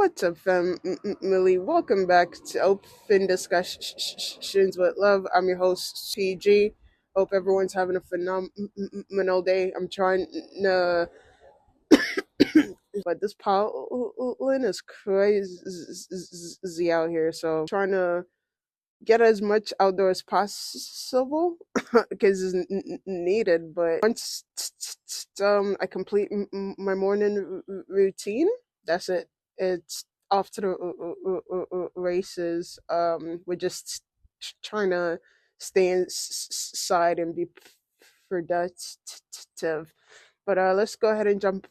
What's up, family? Welcome back to Open Discussions with Love. I'm your host, PG. Hope everyone's having a phenomenal day. I'm trying to, but this pollen is crazy out here, so trying to get as much outdoor as possible because it's needed. But once I complete my morning routine, that's it. It's off to the races. We're just trying to stay inside and be productive. But let's go ahead and jump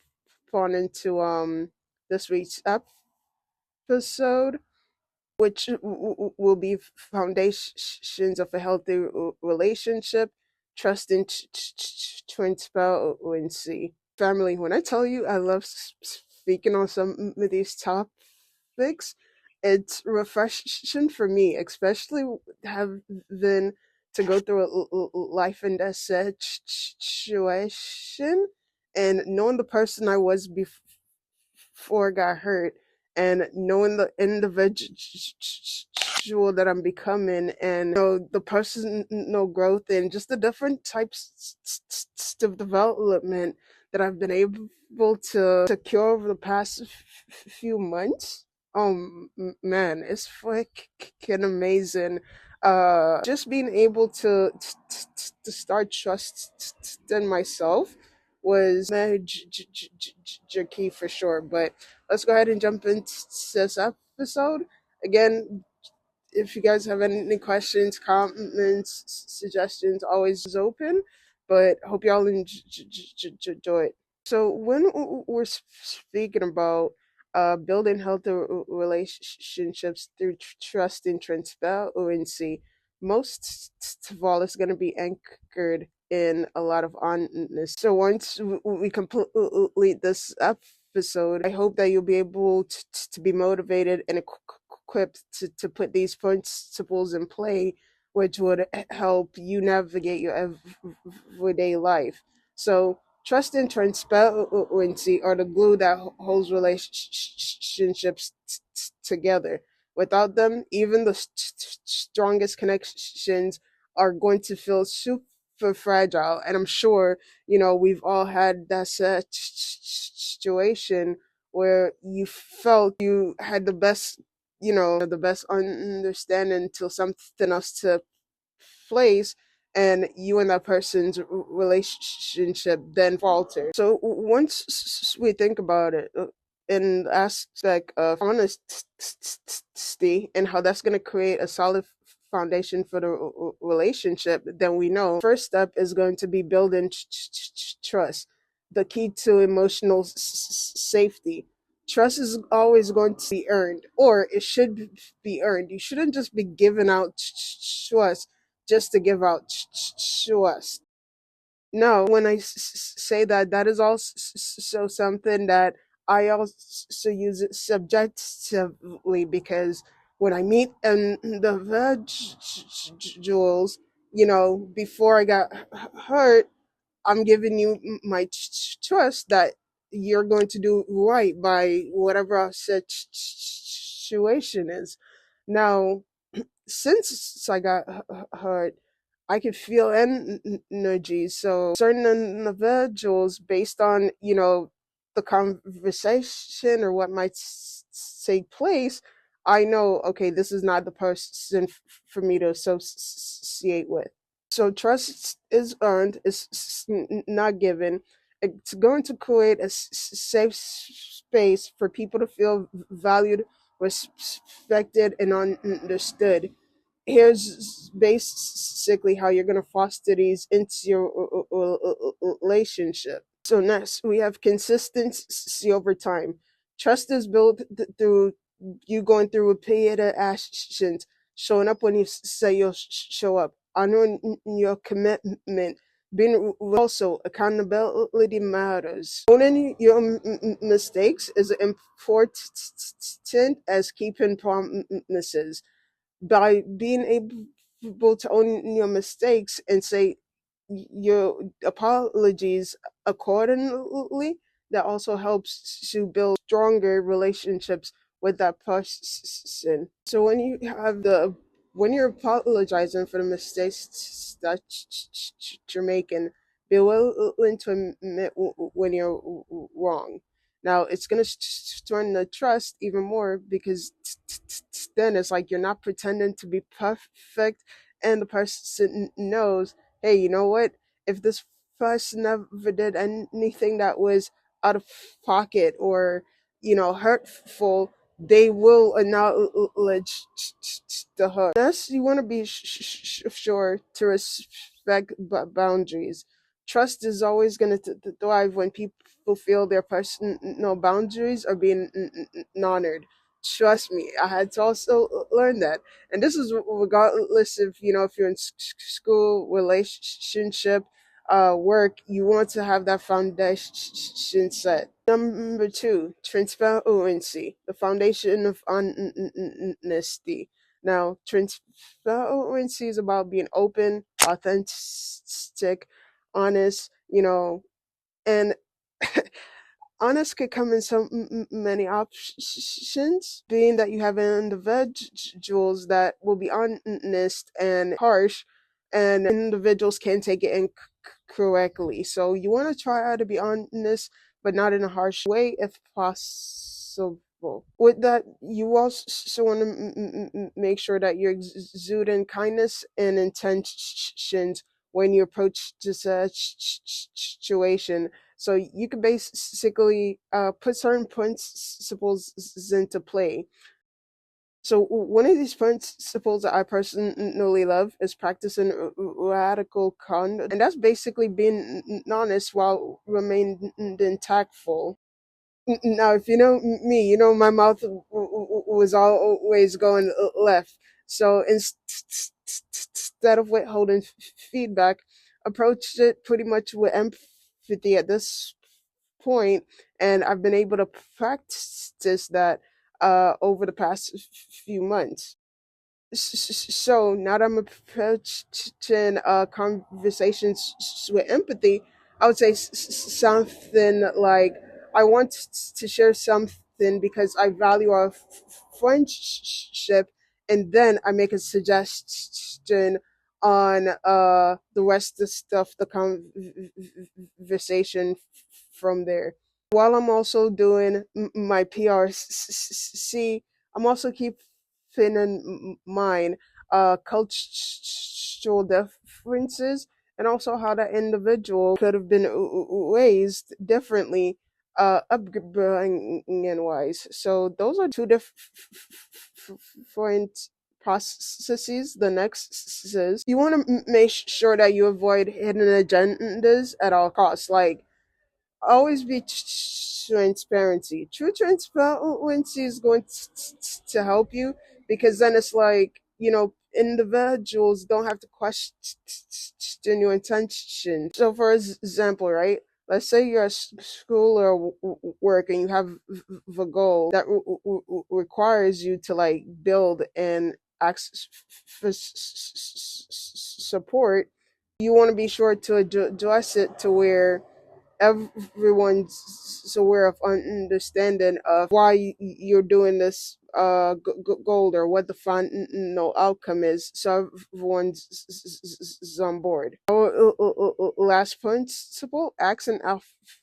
on into this week's episode, which will be foundations of a healthy relationship, trust, and transparency. Family, when I tell you I love speaking on some of these topics, it's refreshing for me, especially having to go through a life and death situation and knowing the person I was before I got hurt and knowing the individual that I'm becoming, and the personal growth and just the different types of development that I've been able to secure over the past few months. Man, it's freaking amazing. Just being able to start trusting myself was major key for sure. But let's go ahead and jump into this episode. Again, if you guys have any questions, comments, suggestions, always open. But hope y'all enjoy it. So when we're speaking about building healthy relationships through trust and transparency, most of all, it's going to be anchored in a lot of honesty. So once we complete this episode, I hope that you'll be able to be motivated and equipped to put these principles in play, which would help you navigate your everyday life. So trust and transparency are the glue that holds relationships together. Without them, even the strongest connections are going to feel super fragile. And I'm sure, we've all had that situation where you felt you had the best understanding till something else took place, and you and that person's relationship then falter. So once we think about it, in the aspect of honesty and how that's going to create a solid foundation for the relationship, then we know first step is going to be building trust, the key to emotional safety. Trust is always going to be earned, or it should be earned. You shouldn't just be giving out trust just to give out trust. No, when I say that, that is also something that I also use it subjectively, because when I meet individuals, before I got hurt, I'm giving you my trust that you're going to do right by whatever our situation is. Now, since I got hurt, I could feel energy. So certain individuals, based on the conversation or what might take place, I know, okay, this is not the person for me to associate with. So trust is earned, it's not given. It's going to create a safe space for people to feel valued, respected, and understood. Here's basically how you're going to foster these into your relationship. So next, we have consistency over time. Trust is built through you going through repeated actions, showing up when you say you'll show up, honoring your commitment, being also accountability matters. Owning your mistakes is important as keeping promises. By being able to own your mistakes and say your apologies accordingly, that also helps to build stronger relationships with that person. So when you're apologizing for the mistakes that you're making, be willing to admit when you're wrong. Now it's gonna strengthen the trust even more, because then it's like you're not pretending to be perfect, and the person knows, hey, you know what? If this person never did anything that was out of pocket or hurtful, they will acknowledge the hurt. Thus, you want to be sure to respect boundaries. Trust is always going to thrive when people feel their personal boundaries are being honored. Trust me, I had to also learn that. And this is regardless if, if you're in school, relationship, work, you want to have that foundation set. Number two, transparency, the foundation of honesty. Now, transparency is about being open, authentic, honest, and honest could come in so many options, being that you have individuals that will be honest and harsh, and individuals can take it incorrectly. So you want to try to be honest, but not in a harsh way if possible. With that, you also want to make sure that you're exuding kindness and intentions when you approach this situation. So you can basically put certain principles into play. So one of these principles that I personally love is practicing radical candor, and that's basically being honest while remaining tactful. Now, if you know me, you know my mouth was always going left. So instead of withholding feedback, approach it pretty much with empathy at this point, and I've been able to practice that over the past few months. So now that I'm approaching conversations with empathy, I would say something like, I want to share something because I value our friendship, and then I make a suggestion on the rest of the stuff, the conversation from there. While I'm also doing my PRC, I'm also keeping in mind cultural differences, and also how that individual could have been raised differently, upbringing wise. So those are two different processes. The next is, you want to make sure that you avoid hidden agendas at all costs. Like, always be transparency. True transparency is going to help you, because then it's like, individuals don't have to question your intention. So, for example, right? Let's say you're at school or work, and you have the goal that requires you to like build and ask for support. You want to be sure to address it to where everyone's aware of understanding of why you're doing this goal, or what the final outcome is, so everyone's on board. Our last principle, accent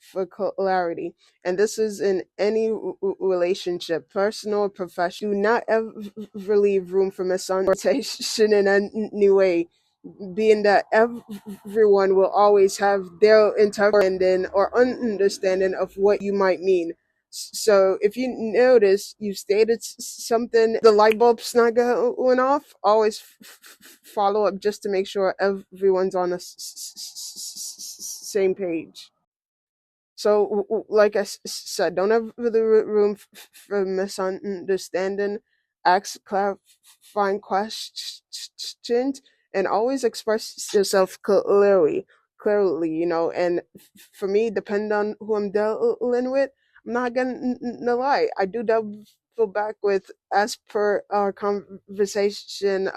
for clarity, and this is in any relationship, personal or professional. Do not ever leave room for misunderstanding in any way, being that everyone will always have their interpretation or understanding of what you might mean. So if you notice you stated something, the light bulb's not going off, always follow up just to make sure everyone's on the same page. So, like I said, don't have the room for misunderstanding. Ask clarifying questions, and always express yourself clearly. Clearly, and for me, depending on who I'm dealing with, I'm not gonna lie. I do double back with, as per our conversation,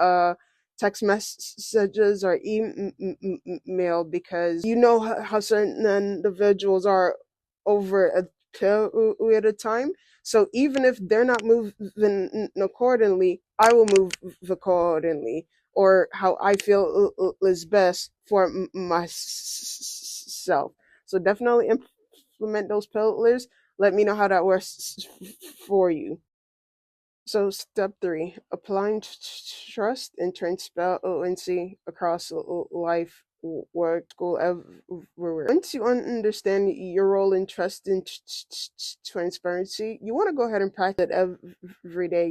text messages or email, because you know how certain individuals are over period of time. So even if they're not moving accordingly, I will move accordingly, or how I feel is best for myself. So definitely implement those pillars. Let me know how that works for you. So step three, applying trust and transparency across life, work, school, everywhere. Once you understand your role in trust and transparency, you want to go ahead and practice it every day.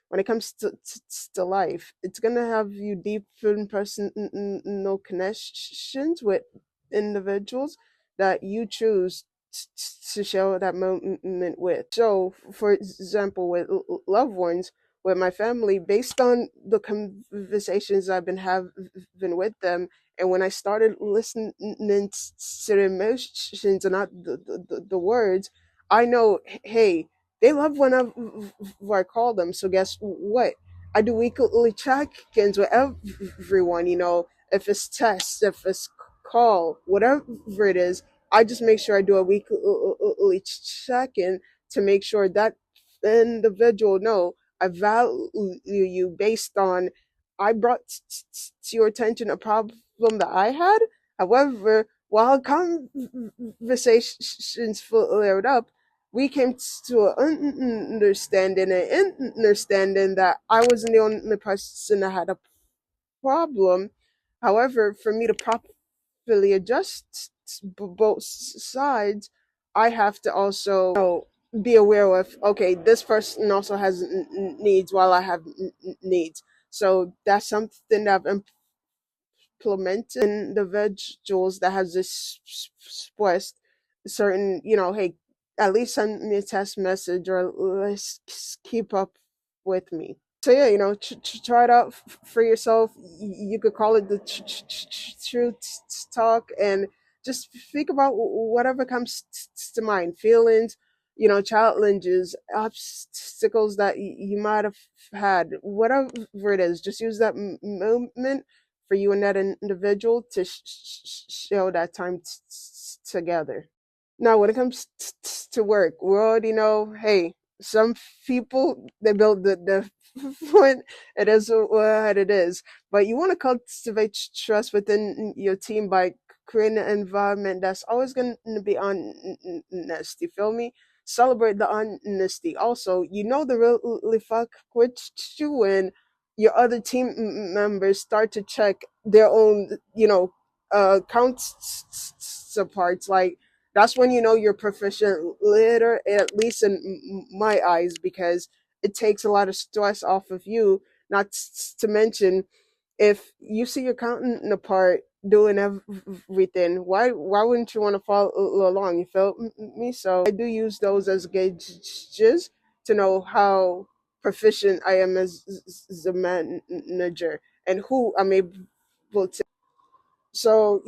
When it comes to life, it's gonna have you deep in personal connections with individuals that you choose to share that moment with. So, for example, with loved ones, with my family, based on the conversations I've been having with them, and when I started listening to their emotions and not the words, I know, hey, they love whenever I call them. So guess what? I do weekly check-ins with everyone. If it's text, if it's call, whatever it is, I just make sure I do a weekly check-in to make sure that individual know I value you based on I brought to your attention a problem that I had. However, while conversations flared up, we came to an understanding that I wasn't the only person that had a problem. However, for me to properly adjust both sides, I have to also be aware of, okay, this person also has needs while I have needs. So that's something that I've implemented in the vegetables that has this expressed certain, hey, at least send me a text message or let's keep up with me. So yeah, try it out for yourself. You could call it the truth talk, and just think about whatever comes to mind. Feelings, challenges, obstacles that you might have had, whatever it is. Just use that moment for you and that individual to show that time together. Now, when it comes to work, we already know, hey, some people, they build the point, it is what it is. But you want to cultivate trust within your team by creating an environment that's always going to be honest. You feel me? Celebrate the honesty. Also, the really fuck with you when your other team members start to check their own, counterparts. Like, that's when you're proficient leader, at least in my eyes, because it takes a lot of stress off of you. Not to mention, if you see your counterpart doing everything, why wouldn't you want to follow along? You feel me? So I do use those as gauges to know how proficient I am as a manager and who I'm able to. So,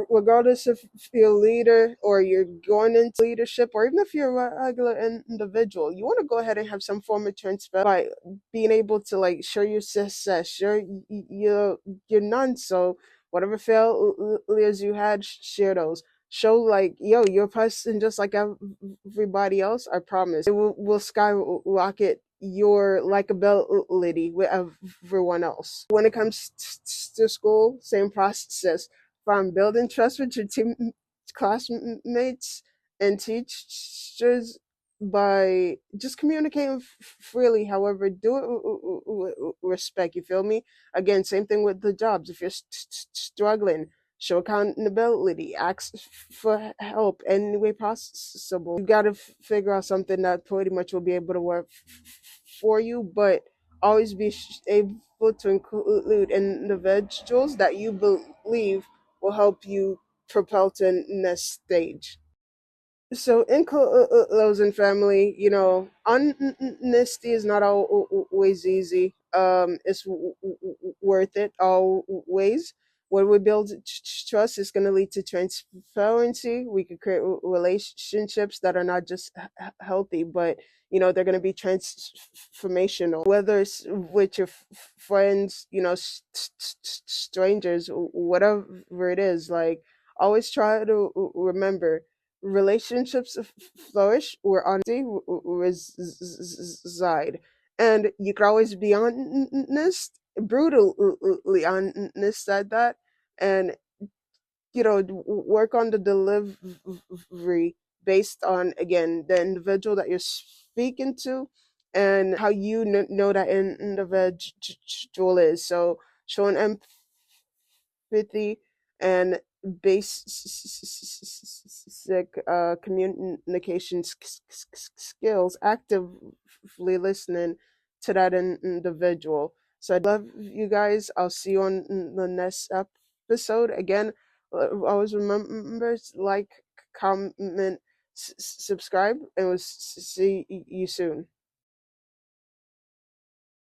regardless if you're a leader or you're going into leadership, or even if you're a regular individual, you want to go ahead and have some form of transparency by being able to like share your success, share your none. So whatever failures you had, share those. Show like, yo, you're a person just like everybody else. I promise, it will skyrocket your likability with everyone else. When it comes to school, same process, from building trust with your team, classmates, and teachers by just communicating freely. However, do it with respect. You feel me? Again, same thing with the jobs. If you're struggling, show accountability, ask for help any way possible. You got to figure out something that pretty much will be able to work for you, but always be able to include individuals that you believe will help you propel to the next stage. So in closing, family, honesty is not always easy. It's worth it always. When we build trust, it's going to lead to transparency. We could create relationships that are not just healthy, but they're going to be transformational. Whether it's with your friends, strangers, whatever it is. Like, always try to remember, relationships flourish where honesty reside. And you could always be honest, brutally honest at that, and work on the delivery based on, again, the individual that you're speaking to and how you know that individual is. So showing empathy and basic communication skills, actively listening to that individual. So I love you guys. I'll see you on the next episode. Again, always remember, like, comment, subscribe, and we'll see you soon.